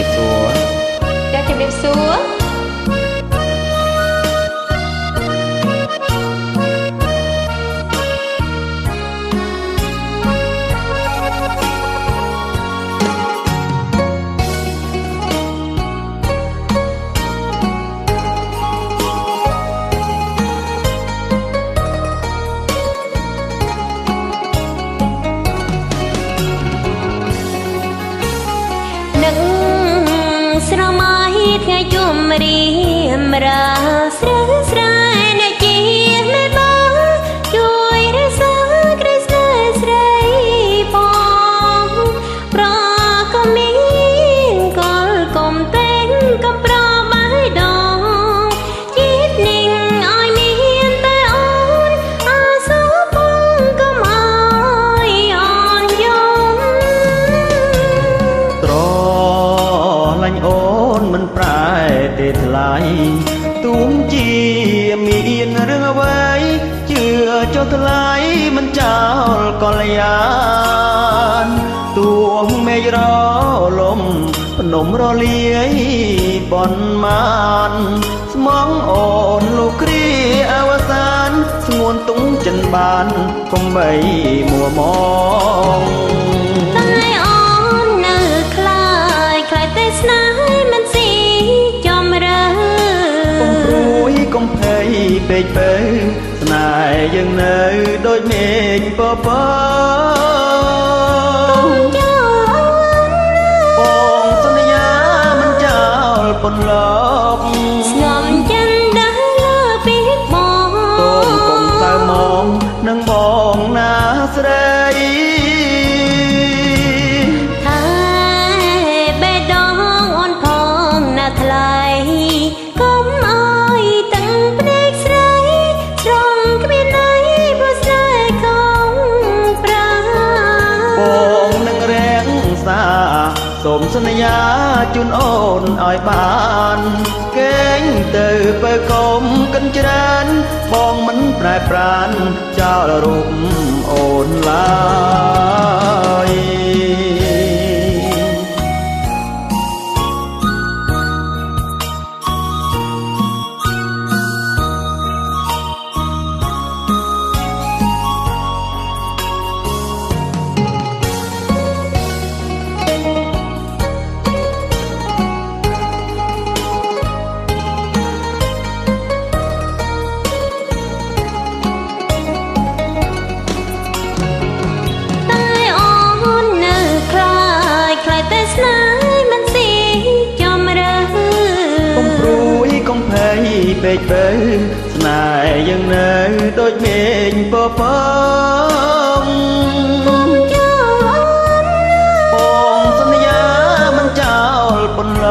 រាបសួរចាជំរាបសួរស្រមៃថ្ងៃជុំរៀមរាស្រើស្រើអ្នកជាមេបងជួយរក្សាក្រីស្នេហ៍ស្រីបងប្រក៏មានកលកុំតែងកំប្របាយដងជីវិតនេះឲ្យមានតែអូនអាសូរបងកុំឲ្យអន់យំត្រឡាញ់អូនមិនប្រែទេថ្លៃទូមជាមានរឿងអ្វីជឿចុះថ្លៃមិនចោលកល្យានទួងមេឃរលំភ្នំរលាយបនមានស្មងអូនលោកគ្រាអវសានស្ងួនទុំចិនបានកុំបីមួមងតែអូននៅខ្លាយតែស្នេហ៍មិនស៊ីចំរើកុំព្រួយកុំភ័យពេកទៅស្នេហ៍យើងនៅដូចមេឃពពកចោលបងសន្យាមិនចោលពន្លកស្ងំចិនដើរលើពីបងកុំសៅមកនឹងបងណាស្រីថាបេះដូងអូនផងណាថ្លៃកុំអើយទាំងភ្នែកស្រីត្រង់គ្មានន័យព្រោះស្នេហ៍ខំប្រាបងនឹងរាំងសាសូមសន្យាជូនអូនឲ្យបានកេងទៅបើកុំកិនច្រើនបងមិនប្រែប្រានចោលរូបអូនឡើយពេកទៅស្នេហ៍យើងនៅដូចមេឃពពកបងចោលបងសន្យាមិនចោលពន្ល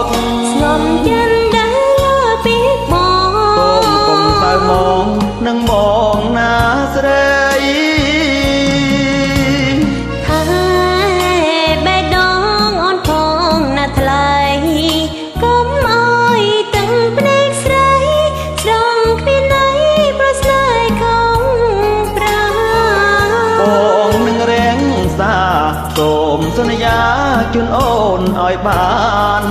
កស្ងំចិនដើរលើពីបងកុំសៅមកនឹងបងណាស្រីថាបេះដូងអូនផងណាថ្លៃកុំអើយទាំងភ្នែកស្រីស្រង់គ្មានន័យព្រោះស្នេហ៍ខំប្រាបងនឹងរាំងសាសូមសន្យាជូនអូនឲ្យបាន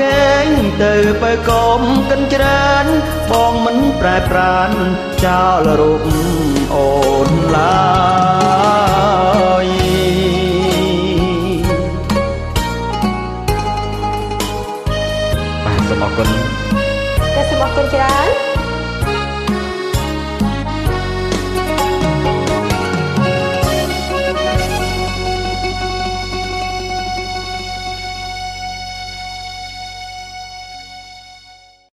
កេងទៅបើកុំកិនច្រើនបងមិនប្រែប្រានចោលរូបអូនឡើយបាទសូមអរគុណសូមអរគុណច្រើន